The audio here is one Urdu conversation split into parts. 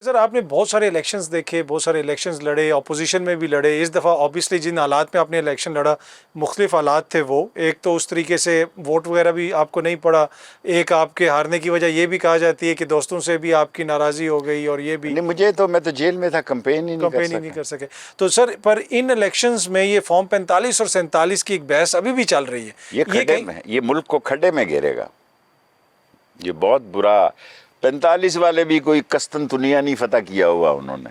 سر آپ نے بہت سارے الیکشنز دیکھے، بہت سارے الیکشنز لڑے، اپوزیشن میں بھی لڑے. اس دفعہ آبویسلی جن حالات میں آپ نے الیکشن لڑا مختلف حالات تھے. وہ ایک تو اس طریقے سے ووٹ وغیرہ بھی آپ کو نہیں پڑا، ایک آپ کے ہارنے کی وجہ یہ بھی کہا جاتی ہے کہ دوستوں سے بھی آپ کی ناراضی ہو گئی، اور یہ بھی نہیں، میں تو جیل میں تھا، کمپین ہی نہیں کر سکے. تو سر پر ان الیکشنز میں یہ فارم 45 اور 47 کی ایک بحث ابھی بھی چل رہی ہے. یہ کھڈے میں، یہ ملک کو کھڈے میں گھیرے گا، یہ بہت برا. 45 والے بھی کوئی قسطن دنیا نہیں فتح کیا ہوا انہوں نے.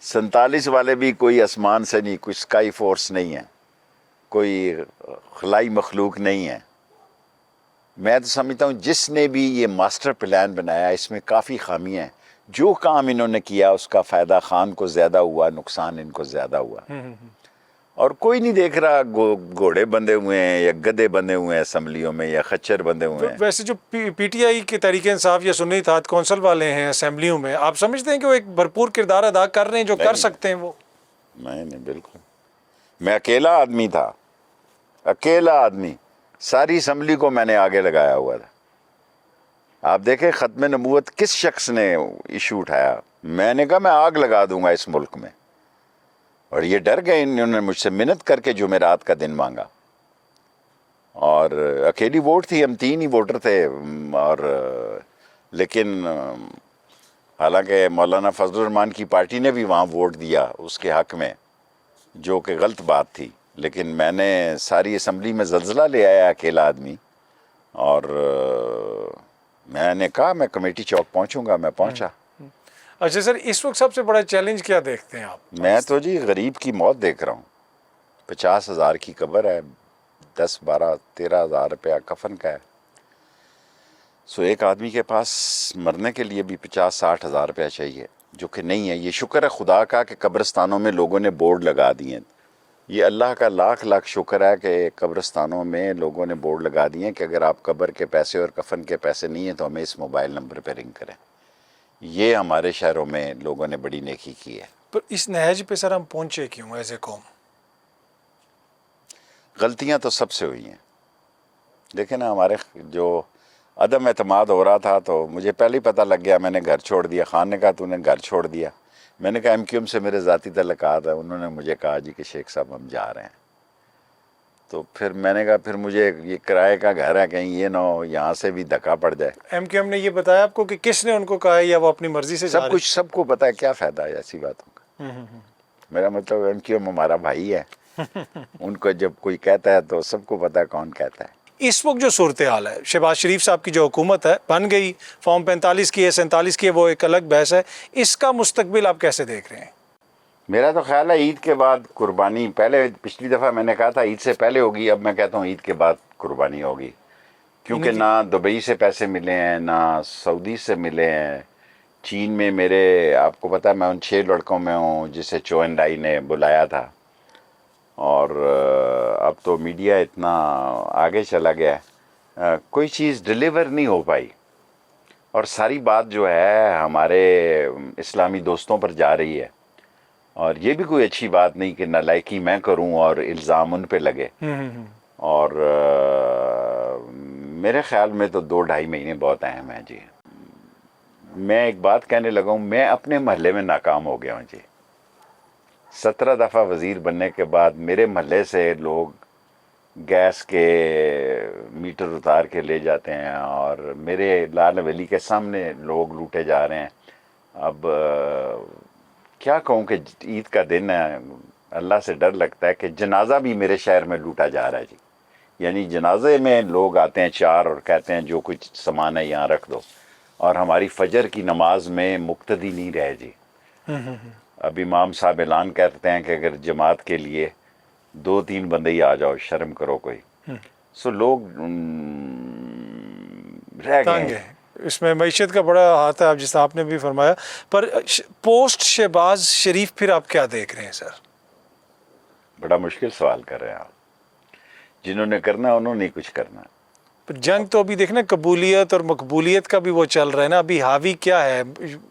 47 والے بھی کوئی آسمان سے نہیں، کوئی اسکائی فورس نہیں ہے، کوئی خلائی مخلوق نہیں ہے. میں تو سمجھتا ہوں جس نے بھی یہ ماسٹر پلان بنایا اس میں کافی خامیاں ہیں. جو کام انہوں نے کیا اس کا فائدہ خان کو زیادہ ہوا، نقصان ان کو زیادہ ہوا. اور کوئی نہیں دیکھ رہا گھوڑے بندھے ہوئے ہیں یا گدھے بندھے ہوئے ہیں اسمبلیوں میں، یا خچر بندھے ہوئے ہیں. ویسے جو پی ٹی آئی کے تحریک انصاف یا سنی اتحاد کونسل والے ہیں اسمبلیوں میں، آپ سمجھتے ہیں کہ وہ ایک بھرپور کردار ادا کر رہے ہیں جو کر سکتے ہیں وہ؟ نہیں، بالکل. میں اکیلا آدمی تھا، اکیلا آدمی، ساری اسمبلی کو میں نے آگے لگایا ہوا تھا. آپ دیکھیں ختم نبوت کس شخص نے ایشو اٹھایا. میں نے کہا میں آگ لگا دوں گا اس ملک میں، اور یہ ڈر گئے. انہوں نے مجھ سے منت کر کے جمعرات کا دن مانگا، اور اکیلی ووٹ تھی، ہم 3 ہی ووٹر تھے. اور لیکن حالانکہ مولانا فضل الرحمان کی پارٹی نے بھی وہاں ووٹ دیا اس کے حق میں، جو کہ غلط بات تھی. لیکن میں نے ساری اسمبلی میں زلزلہ لے آیا اکیلا آدمی، اور میں نے کہا میں کمیٹی چوک پہنچوں گا. میں پہنچا. اچھا سر، اس وقت سب سے بڑا چیلنج کیا دیکھتے ہیں آپ؟ میں تو جی غریب کی موت دیکھ رہا ہوں. 50,000 کی قبر ہے، 10 12 13 ہزار روپیہ کفن کا ہے. سو ایک آدمی کے پاس مرنے کے لیے بھی 50 60 ہزار روپیہ چاہیے، جو کہ نہیں ہے. یہ شکر ہے خدا کا کہ قبرستانوں میں لوگوں نے بورڈ لگا دیے. یہ اللہ کا لاکھ لاکھ شکر ہے کہ قبرستانوں میں لوگوں نے بورڈ لگا دیے کہ اگر آپ قبر کے پیسے اور کفن کے پیسے نہیں ہیں تو ہمیں اس موبائل نمبر پہ رنگ کریں. یہ ہمارے شہروں میں لوگوں نے بڑی نیکی کی ہے. پر اس نہج پہ سر ہم پہنچے کیوں ایز اے قوم؟ غلطیاں تو سب سے ہوئی ہیں. دیکھیں نا، ہمارے جو عدم اعتماد ہو رہا تھا تو مجھے پہلے ہی پتہ لگ گیا. میں نے گھر چھوڑ دیا. خان نے کہا تو نے گھر چھوڑ دیا. میں نے کہا ایم کیو ایم سے میرے ذاتی تعلقات ہیں. انہوں نے مجھے کہا جی کہ شیخ صاحب ہم جا رہے ہیں. تو پھر میں نے کہا پھر مجھے یہ کرائے کا گھر ہے، کہیں یہ نہ ہو یہاں سے بھی دھکا پڑ جائے. ایم کیو ایم نے یہ بتایا آپ کو کہ کس نے ان کو کہا ہے یا وہ اپنی مرضی سے جا رہے ہیں؟ سب کچھ سب کو پتہ ہے. کیا فائدہ ہے ایسی باتوں کا؟ میرا مطلب ایم کیو ایم ہمارا بھائی ہے. ان کو جب کوئی کہتا ہے تو سب کو پتہ ہے کون کہتا ہے. اس وقت جو صورتحال ہے، شہباز شریف صاحب کی جو حکومت ہے بن گئی، فارم 45 کی ہے، 47 کی ہے، وہ ایک الگ بحث ہے. اس کا مستقبل آپ کیسے دیکھ رہے ہیں؟ میرا تو خیال ہے عید کے بعد قربانی، پہلے پچھلی دفعہ میں نے کہا تھا عید سے پہلے ہوگی، اب میں کہتا ہوں عید کے بعد قربانی ہوگی. کیونکہ نہ دبئی سے پیسے ملے ہیں، نہ سعودی سے ملے ہیں. چین میں میرے، آپ کو پتہ ہے میں ان 6 لڑکوں میں ہوں جسے چو این ڈائی نے بلایا تھا. اور اب تو میڈیا اتنا آگے چلا گیا ہے، کوئی چیز ڈیلیور نہیں ہو پائی. اور ساری بات جو ہے ہمارے اسلامی دوستوں پر جا رہی ہے. اور یہ بھی کوئی اچھی بات نہیں کہ نالائکی میں کروں اور الزام ان پہ لگے. اور میرے خیال میں تو 2 2.5 مہینے بہت اہم ہیں جی. میں ایک بات کہنے لگا ہوں، میں اپنے محلے میں ناکام ہو گیا ہوں جی. 17 دفعہ وزیر بننے کے بعد میرے محلے سے لوگ گیس کے میٹر اتار کے لے جاتے ہیں، اور میرے لال حویلی کے سامنے لوگ لوٹے جا رہے ہیں. اب کیا کہوں کہ عید کا دن ہے، اللہ سے ڈر لگتا ہے کہ جنازہ بھی میرے شہر میں لوٹا جا رہا ہے جی. یعنی جنازے میں لوگ آتے ہیں 4 اور کہتے ہیں جو کچھ سامان ہے یہاں رکھ دو، اور ہماری فجر کی نماز میں مقتدی نہیں رہے جی. اب امام صاحب اعلان کرتے ہیں کہ اگر جماعت کے لیے 2 3 بندے ہی آ جاؤ، شرم کرو کوئی. سو لوگ رہ گئے ہیں. اس میں معیشت کا بڑا ہاتھ ہے، جس آپ نے بھی فرمایا. پر پوسٹ شہباز شریف پھر آپ کیا دیکھ رہے ہیں سر؟ بڑا مشکل سوال کر رہے ہیں آپ. جنہوں نے کرنا ہے انہوں نے کچھ کرنا ہے. جنگ تو ابھی دیکھنا قبولیت اور مقبولیت کا بھی وہ چل رہا ہے نا. ابھی حاوی کیا ہے؟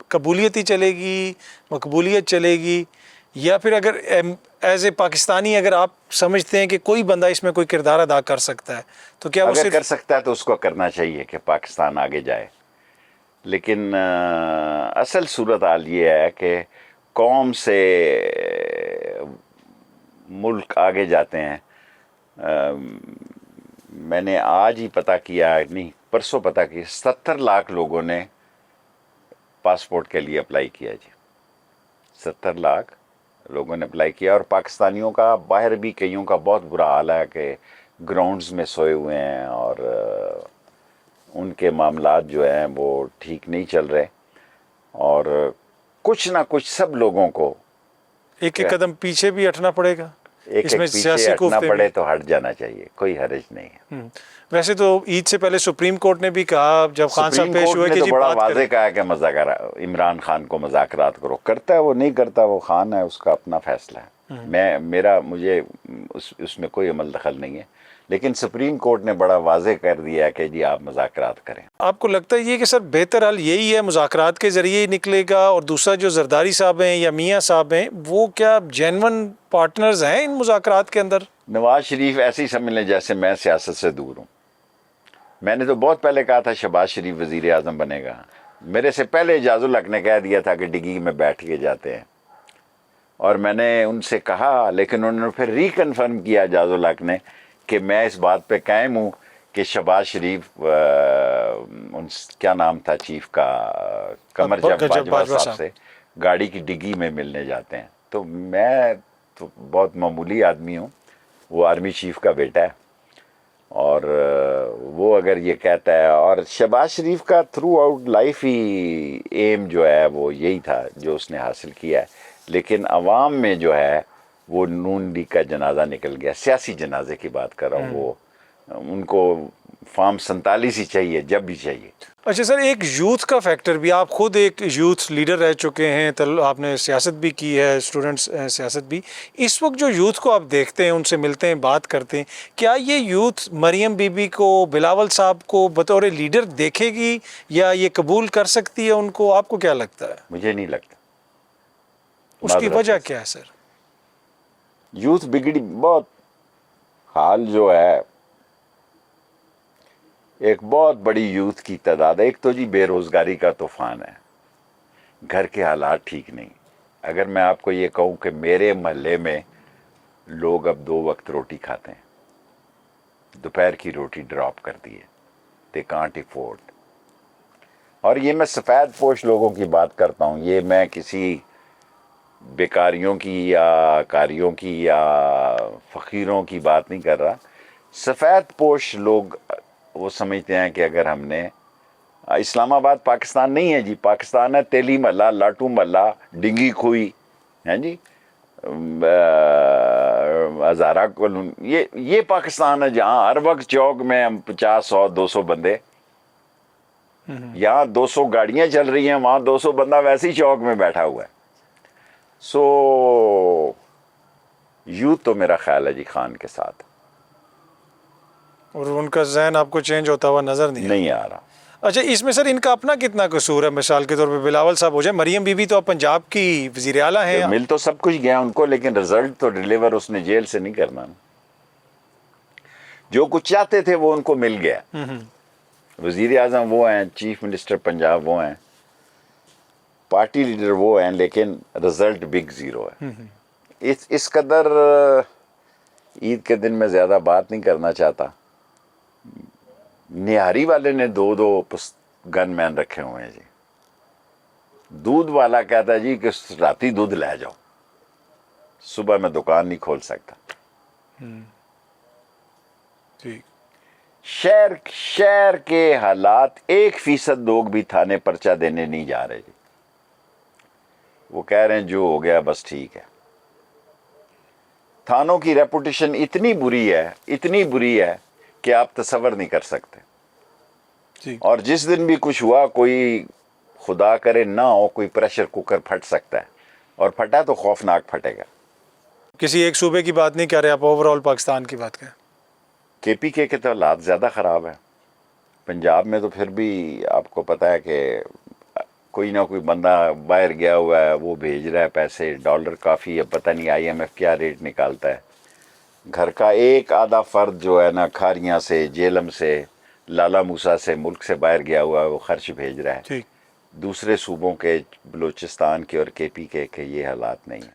قبولیت ہی چلے گی، مقبولیت چلے گی، یا پھر اگر ایز اے پاکستانی اگر آپ سمجھتے ہیں کہ کوئی بندہ اس میں کوئی کردار ادا کر سکتا ہے تو کیا وہ اگر صرف کر سکتا ہے تو اس کو کرنا چاہیے کہ پاکستان آگے جائے. لیکن اصل صورتحال یہ ہے کہ قوم سے ملک آگے جاتے ہیں. میں نے آج ہی پتہ کیا، نہیں پرسوں پتہ کیا، 70 لاکھ لوگوں نے پاسپورٹ کے لیے اپلائی کیا جی. 70 لاکھ لوگوں نے اپلائی کیا، اور پاکستانیوں کا باہر بھی کئیوں کا بہت برا حال ہے کہ گراؤنڈز میں سوئے ہوئے ہیں، اور ان کے معاملات جو ہیں وہ ٹھیک نہیں چل رہے، اور کچھ نہ کچھ سب لوگوں کو ایک ایک قدم پیچھے بھی ہٹنا پڑے گا. ایک اس میں پیچھے سیاسی ہٹنا کوفتے پڑے بھی. تو ہٹ جانا چاہیے، کوئی حرج نہیں ہے. ویسے تو عید سے پہلے سپریم کورٹ نے بھی کہا جب خان صاحب سپریم پیش کورٹ ہوئے نے کہ تو جی بڑا بات واضح کریں. کہا کہ مذاکرات، عمران خان کو مذاکرات کرو. کرتا ہے وہ، نہیں کرتا وہ خان ہے، اس کا اپنا فیصلہ ہے. مجھے اس میں کوئی عمل دخل نہیں ہے، لیکن سپریم کورٹ نے بڑا واضح کر دیا کہ جی آپ مذاکرات کریں. آپ کو لگتا ہے یہ کہ سر بہتر حل یہی ہے مذاکرات کے ذریعے ہی نکلے گا، اور دوسرا جو زرداری صاحب ہیں یا میاں صاحب ہیں وہ کیا جینون پارٹنرز ہیں ان مذاکرات کے اندر؟ نواز شریف ایسے ہی سمجھ لیں جیسے میں سیاست سے دور ہوں. میں نے تو بہت پہلے کہا تھا شہباز شریف وزیر اعظم بنے گا. میرے سے پہلے اعجاز الحق نے کہہ دیا تھا کہ ڈگی میں بیٹھ کے جاتے ہیں، اور میں نے ان سے کہا، لیکن انہوں نے پھر ریکنفرم کیا اعجاز الحق نے کہ میں اس بات پہ قائم ہوں کہ شہباز شریف کیا نام تھا چیف کا، قمر جب باجوہ صاحب سے گاڑی کی ڈگی میں ملنے جاتے ہیں. تو میں تو بہت معمولی آدمی ہوں، وہ آرمی چیف کا بیٹا ہے، اور وہ اگر یہ کہتا ہے، اور شہباز شریف کا تھرو آؤٹ لائف ہی ایم جو ہے وہ یہی تھا جو اس نے حاصل کیا ہے. لیکن عوام میں جو ہے وہ نون لیگ کا جنازہ نکل گیا. سیاسی جنازے کی بات کر رہا ہوں. وہ ان کو فارم 47 ہی چاہیے جب بھی چاہیے. اچھا سر، ایک یوتھ کا فیکٹر بھی، آپ خود ایک یوتھ لیڈر رہ چکے ہیں، آپ نے سیاست بھی کی ہے، اسٹوڈنٹس سیاست بھی. اس وقت جو یوتھ کو آپ دیکھتے ہیں، ان سے ملتے ہیں، بات کرتے ہیں، کیا یہ یوتھ مریم بی بی کو، بلاول صاحب کو بطور لیڈر دیکھے گی، یا یہ قبول کر سکتی ہے ان کو؟ آپ کو کیا لگتا ہے؟ مجھے نہیں لگتا. اس کی وجہ کیا ہے سر؟ یوتھ بگڑی بہت. حال جو ہے، ایک بہت بڑی یوتھ کی تعداد ہے. ایک تو جی بے روزگاری کا طوفان ہے، گھر کے حالات ٹھیک نہیں. اگر میں آپ کو یہ کہوں کہ میرے محلے میں لوگ اب 2 وقت روٹی کھاتے ہیں، دوپہر کی روٹی ڈراپ کر دی ہے. They can't afford. اور یہ میں سفید پوش لوگوں کی بات کرتا ہوں، یہ میں کسی بیکاریوں کی یا کاریوں کی یا فقیروں کی بات نہیں کر رہا. سفید پوش لوگ وہ سمجھتے ہیں کہ اگر ہم نے، اسلام آباد پاکستان نہیں ہے جی، پاکستان ہے تیلی محلہ، لاٹو محلہ، ڈنگی کھوئی، ہیں جی، ہزارہ کالونی. یہ پاکستان ہے جہاں ہر وقت چوک میں 50 100 200 بندے. یہاں 200 گاڑیاں چل رہی ہیں، وہاں 200 بندہ ویسے ہی چوک میں بیٹھا ہوا ہے. سو یوتھ تو میرا خیال ہے جی خان کے ساتھ. اور ان کا ذہن آپ کو چینج ہوتا ہوا نظر نہیں آ رہا. اچھا، اس میں سر ان کا اپنا کتنا قصور ہے؟ مثال کے طور پہ بلاول صاحب ہو جائے، مریم بی بی تو اب پنجاب کی وزیر اعلیٰ ہیں. مل تو سب کچھ گیا ان کو، لیکن رزلٹ تو ڈیلیور اس نے جیل سے نہیں کرنا. جو کچھ چاہتے تھے وہ ان کو مل گیا. وزیر اعظم وہ ہیں، چیف منسٹر پنجاب وہ ہیں، پارٹی لیڈر وہ ہیں، لیکن رزلٹ بگ زیرو ہے. اس قدر عید کے دن میں زیادہ بات نہیں کرنا چاہتا. نہاری والے نے 2 گن مین رکھے ہوئے ہیں جی. دودھ والا کہتا ہے جی کہ راتی دودھ لے جاؤ، صبح میں دکان نہیں کھول سکتا. شہر کے حالات، 1% لوگ بھی تھانے پرچہ دینے نہیں جا رہے جی. وہ کہہ رہے ہیں جو ہو گیا بس ٹھیک ہے. تھانوں کی ریپوٹیشن اتنی بری ہے کہ آپ تصور نہیں کر سکتے. اور جس دن بھی کچھ ہوا، کوئی خدا کرے نہ ہو، کوئی پریشر کوکر پھٹ سکتا ہے، اور پھٹا تو خوفناک پھٹے گا. کسی ایک صوبے کی بات نہیں کر رہے آپ، اوور آل پاکستان کی بات کریں. کے پی کے تو حالات زیادہ خراب ہیں. پنجاب میں تو پھر بھی آپ کو پتہ ہے کہ کوئی نہ کوئی بندہ باہر گیا ہوا ہے، وہ بھیج رہا ہے پیسے، ڈالر کافی ہے، پتہ نہیں IMF کیا ریٹ نکالتا ہے. گھر کا ایک آدھا فرد جو ہے نا، کھاریاں سے، جیلم سے، لالا موسا سے، ملک سے باہر گیا ہوا ہے، وہ خرچ بھیج رہا ہے. دوسرے صوبوں کے بلوچستان کے اور کے پی کے یہ حالات نہیں ہیں.